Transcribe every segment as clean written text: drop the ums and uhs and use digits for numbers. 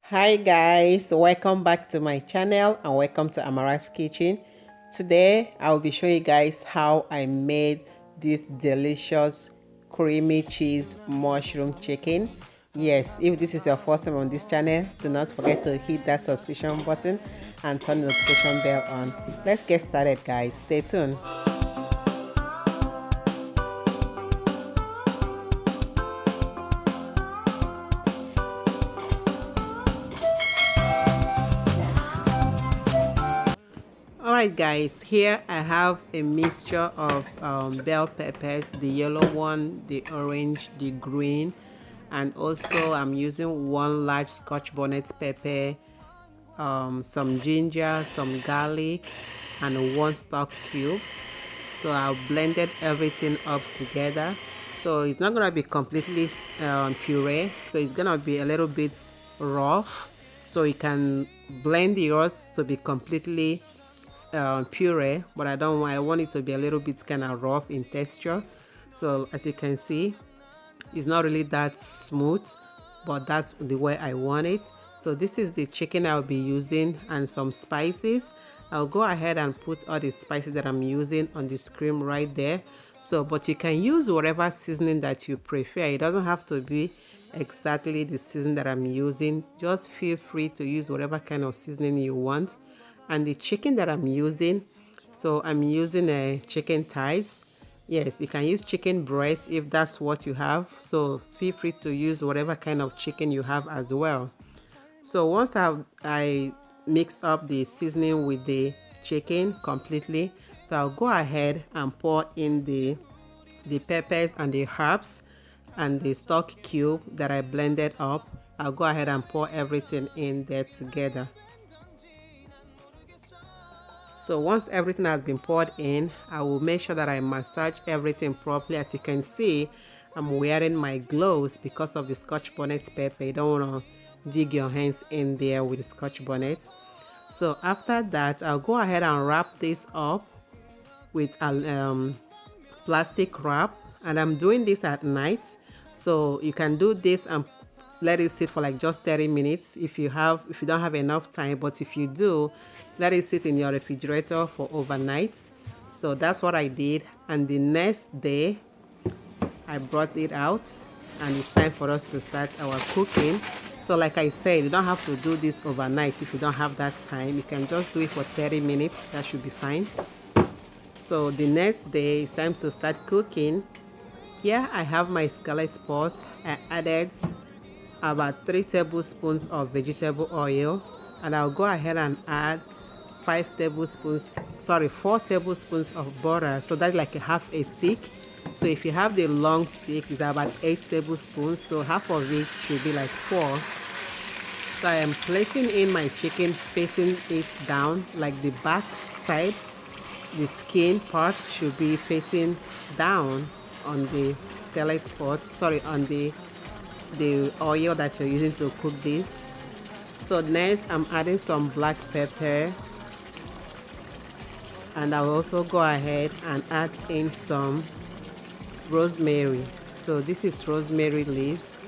Hi guys, welcome back to my channel and welcome to Amara's Kitchen. Today I will be showing you guys how I made this delicious creamy cheese mushroom chicken. Yes, if this is your first time on this channel, do not forget to hit that subscription button and turn the notification bell on. Let's get started guys, stay tuned. Alright guys, here I have a mixture of bell peppers, the yellow one, the orange, the green, and also I'm using one large scotch bonnet pepper, some ginger, some garlic, and one stock cube. So I've blended everything up together. So it's not gonna be completely puree, so it's gonna be a little bit rough, so you can blend yours to be completely puree, but I want it to be a little bit kind of rough in texture. So as you can see, it's not really that smooth, but that's the way I want it. So this is the chicken I'll be using and some spices. I'll go ahead and put all the spices that I'm using on the screen right there. So but you can use whatever seasoning that you prefer. It doesn't have to be exactly the seasoning that I'm using. Just feel free to use whatever kind of seasoning you want. And the chicken that I'm using, so I'm using a chicken thighs. Yes, you can use chicken breast if that's what you have, so feel free to use whatever kind of chicken you have as well. So once I mixed up the seasoning with the chicken completely, so I'll go ahead and pour in the peppers and the herbs and the stock cube that I blended up. I'll go ahead and pour everything in there together. So once everything has been poured in, I will make sure that I massage everything properly. As you can see, I'm wearing my gloves because of the scotch bonnet pepper. You don't want to dig your hands in there with the scotch bonnet. So after that, I'll go ahead and wrap this up with a plastic wrap, and I'm doing this at night. So you can do this and let it sit for like just 30 minutes if you don't have enough time, but if you do, let it sit in your refrigerator for overnight. So that's what I did, and the next day I brought it out and it's time for us to start our cooking. So like I said, you don't have to do this overnight. If you don't have that time, you can just do it for 30 minutes. That should be fine. So the next day it's time to start cooking. Here I have my skillet pot. I added about 3 tablespoons of vegetable oil, and I'll go ahead and add 4 tablespoons of butter. So that's like a half a stick. So if you have the long stick, it's about 8 tablespoons, so half of it should be like 4. So I am placing in my chicken, facing it down, like the back side, the skin part should be facing down on the skillet pot, on the oil that you're using to cook this. So next I'm adding some black pepper, and I'll also go ahead and add in some rosemary. So this is rosemary leaves,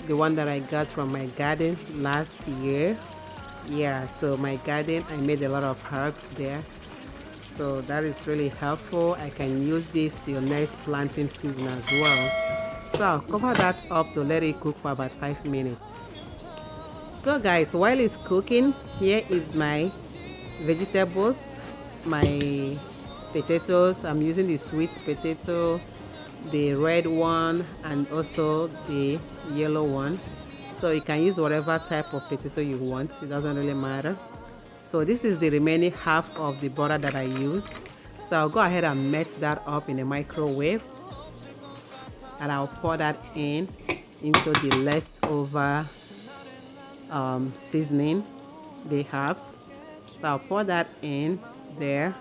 the one that I got from my garden last year. Yeah, so my garden, I made a lot of herbs there, so that is really helpful. I can use this till next planting season as well. So I'll cover that up to let it cook for about 5 minutes. So guys, while it's cooking, here is my vegetables, my potatoes. I'm using the sweet potato, the red one, and also the yellow one. So you can use whatever type of potato you want, it doesn't really matter. So this is the remaining half of the butter that I used. So I'll go ahead and melt that up in a microwave, and I'll pour that into the leftover seasoning, the herbs. So I'll pour that in there,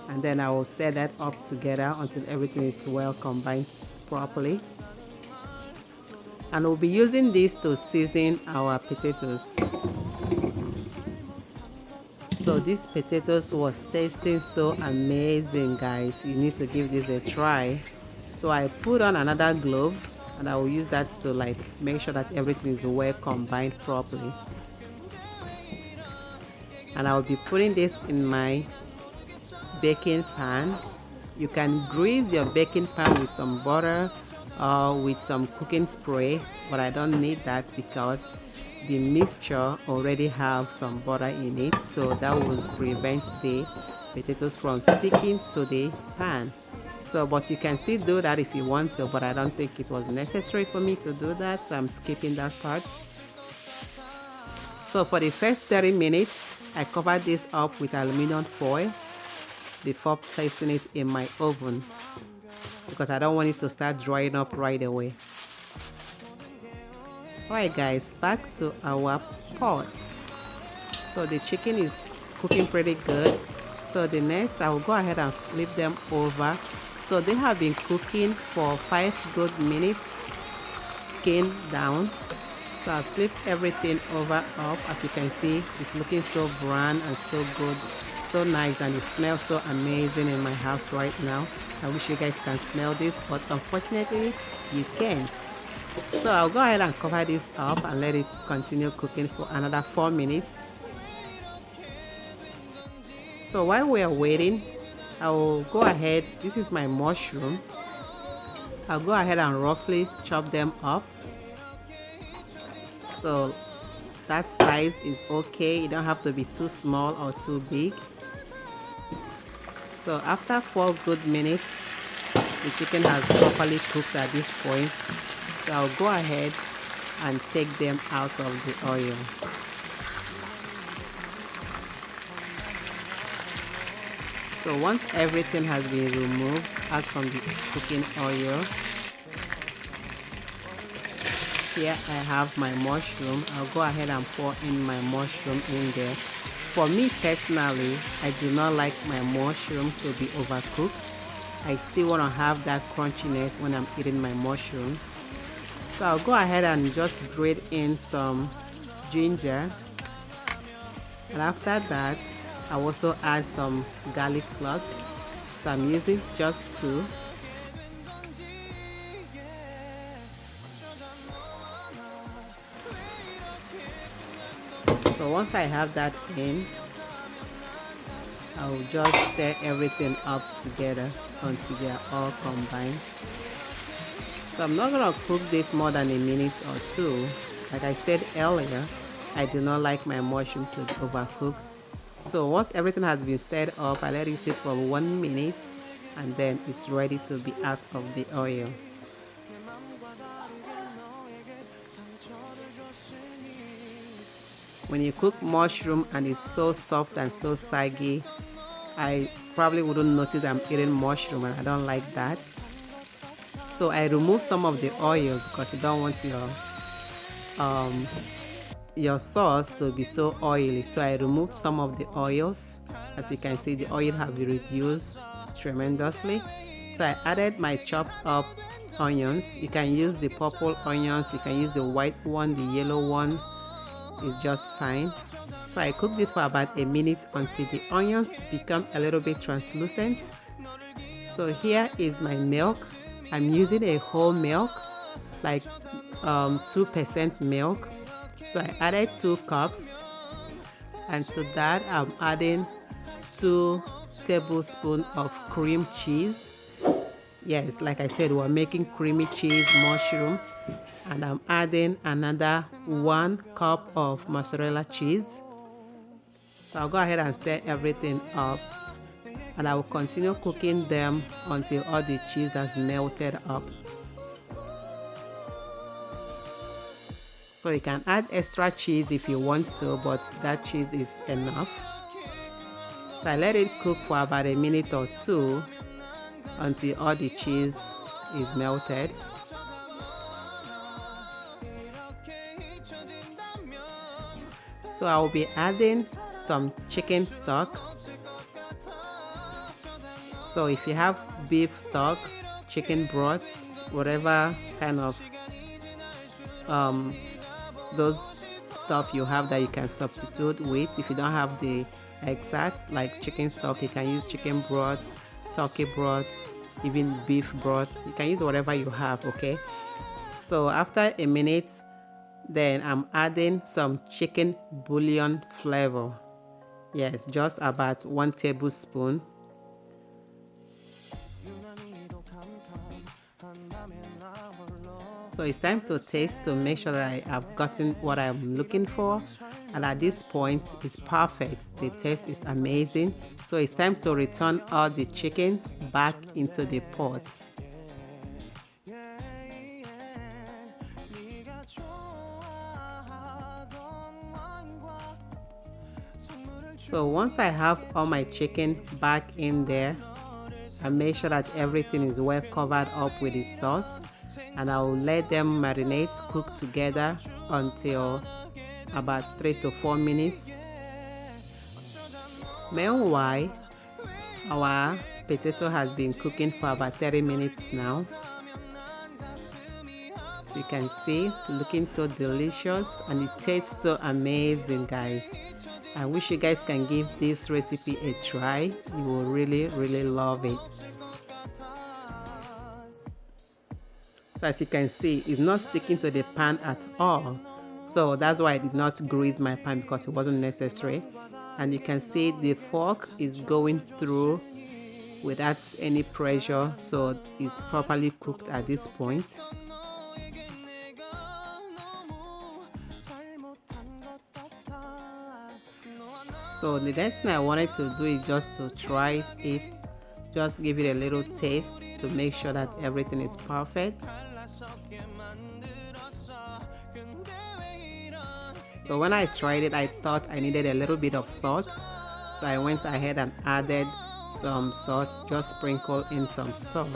and then I will stir that up together until everything is well combined properly. And we'll be using this to season our potatoes. So these potatoes was tasting so amazing guys, you need to give this a try. So I put on another glove, and I will use that to like make sure that everything is well combined properly. and I'll be putting this in my baking pan. You can grease your baking pan with some butter or with some cooking spray, but I don't need that because the mixture already have some butter in it, so that will prevent the potatoes from sticking to the pan. So, but you can still do that if you want to, but I don't think it was necessary for me to do that, so I'm skipping that part. So for the first 30 minutes, I covered this up with aluminum foil before placing it in my oven because I don't want it to start drying up right away. Alright guys, back to our pot. So the chicken is cooking pretty good. So the next, I will go ahead and flip them over. So they have been cooking for 5 good minutes, skin down. So I flip everything over up. As you can see, it's looking so brown and so good, so nice, and it smells so amazing in my house right now. I wish you guys can smell this, but unfortunately you can't. So I'll go ahead and cover this up and let it continue cooking for another 4 minutes. So while we are waiting, I will go ahead, this is my mushroom. I'll go ahead and roughly chop them up. So that size is okay. You don't have to be too small or too big. So after 4 good minutes, the chicken has properly cooked at this point. So I'll go ahead and take them out of the oil. So once everything has been removed out from the cooking oil, here I have my mushroom. I'll go ahead and pour in my mushroom in there. For me personally, I do not like my mushroom to be overcooked. I still want to have that crunchiness when I'm eating my mushroom. So I'll go ahead and just grate in some ginger. And after that, I'll also add some garlic cloves. So I'm using just 2. So once I have that in, I'll just stir everything up together until they are all combined. So I'm not going to cook this more than a minute or 2. Like I said earlier, I do not like my mushroom to be overcooked. So once everything has been stirred up, I let it sit for 1 minute and then it's ready to be out of the oil. When you cook mushroom and it's so soft and so saggy, I probably wouldn't notice I'm eating mushroom, and I don't like that. So I remove some of the oil because you don't want your sauce to be so oily. So I removed some of the oils. As you can see, the oil have been reduced tremendously. So I added my chopped up onions. You can use the purple onions, you can use the white one, the yellow one is just fine. So I cook this for about a minute until the onions become a little bit translucent. So here is my milk. I'm using a whole milk, like 2% milk. So I added 2 cups, and to that I'm adding 2 tablespoons of cream cheese. Yes, like I said, we're making creamy cheese mushroom, and I'm adding another 1 cup of mozzarella cheese. So I'll go ahead and stir everything up, and I will continue cooking them until all the cheese has melted up. So you can add extra cheese if you want to, but that cheese is enough. So I let it cook for about a minute or 2 until all the cheese is melted. So I will be adding some chicken stock. So if you have beef stock, chicken broth, whatever kind of those stuff you have that you can substitute with. If you don't have the exact like chicken stock, you can use chicken broth, turkey broth, even beef broth. You can use whatever you have, okay? So after a minute, then I'm adding some chicken bouillon flavor. Yes, just about 1 tablespoon. So it's time to taste to make sure that I have gotten what I'm looking for. And at this point, it's perfect. The taste is amazing. So it's time to return all the chicken back into the pot. So once I have all my chicken back in there, I make sure that everything is well covered up with the sauce, and I will let them marinate, cook together until about 3 to 4 minutes. Meanwhile, our potato has been cooking for about 30 minutes now. So you can see it's looking so delicious and it tastes so amazing, guys. I wish you guys can give this recipe a try. You will really love it. So as you can see, it's not sticking to the pan at all. So that's why I did not grease my pan, because it wasn't necessary. And you can see the fork is going through without any pressure, so it's properly cooked at this point. So the next thing I wanted to do is just to try it, just give it a little taste to make sure that everything is perfect. So when I tried it, I thought I needed a little bit of salt, so I went ahead and added some salt, just sprinkle in some salt,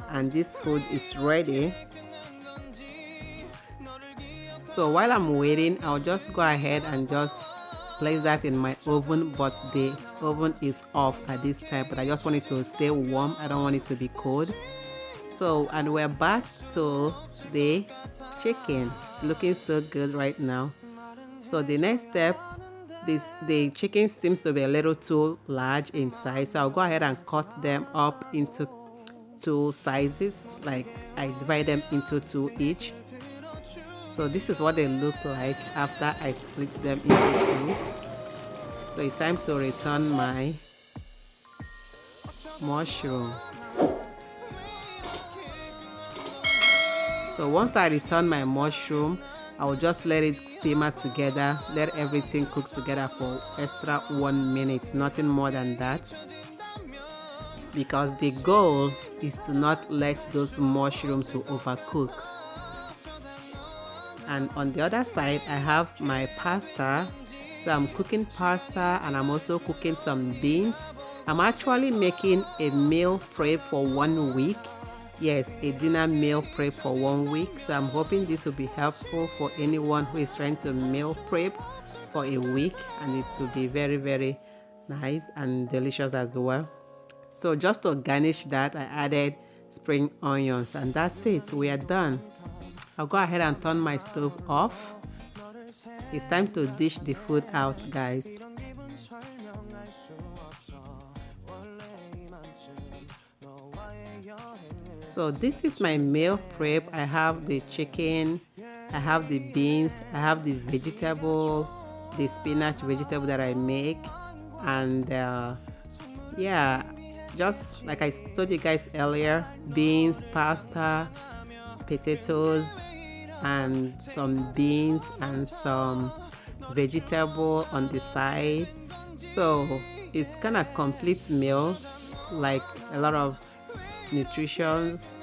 and this food is ready. So while I'm waiting, I'll just go ahead and just place that in my oven, but the oven is off at this time, but I just want it to stay warm. I don't want it to be cold. So, and we're back to the chicken. It's looking so good right now. So the next step, the chicken seems to be a little too large in size, so I'll go ahead and cut them up into 2 sizes, like I divide them into 2 each. So this is what they look like after I split them into 2. So it's time to return my mushroom. So once I return my mushroom, I will just let it simmer together, let everything cook together for extra 1 minute, nothing more than that. Because the goal is to not let those mushrooms to overcook. And on the other side, I have my pasta. So I'm cooking pasta and I'm also cooking some beans. I'm actually making a meal prep for 1 week. Yes, a dinner meal prep for 1 week. So I'm hoping this will be helpful for anyone who is trying to meal prep for a week, and it will be very nice and delicious as well. So just to garnish that, I added spring onions, and that's it. We are done. I'll go ahead and turn my stove off. It's time to dish the food out, guys. So this is my meal prep. I have the chicken, I have the beans, I have the vegetable, the spinach vegetable that I make, and yeah, just like I told you guys earlier, beans, pasta, potatoes, and some beans and some vegetable on the side. So it's kind of complete meal, like a lot of nutritions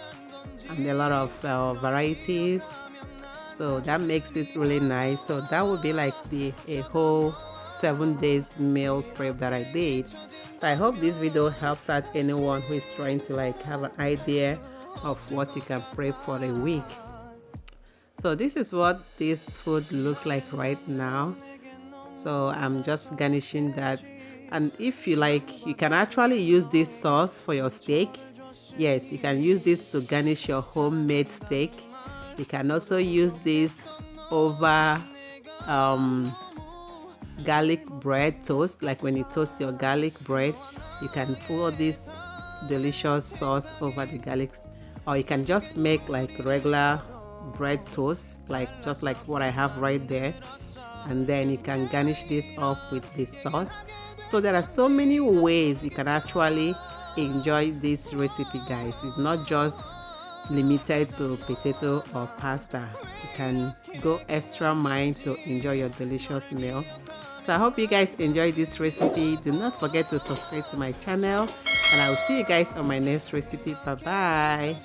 and a lot of varieties. So that makes it really nice. So that would be like a whole 7 days meal prep that I did. So I hope this video helps out anyone who is trying to like have an idea of what you can prep for a week. So this is what this food looks like right now. So I'm just garnishing that, and if you like, you can actually use this sauce for your steak. Yes, you can use this to garnish your homemade steak. You can also use this over garlic bread toast. Like when you toast your garlic bread, you can pour this delicious sauce over the garlic, or you can just make like regular bread toast, like just like what I have right there. and then you can garnish this up with the sauce. So there are so many ways you can actually enjoy this recipe, guys. It's not just limited to potato or pasta. You can go extra mile to enjoy your delicious meal. So I hope you guys enjoyed this recipe. Do not forget to subscribe to my channel, and I will see you guys on my next recipe. Bye bye.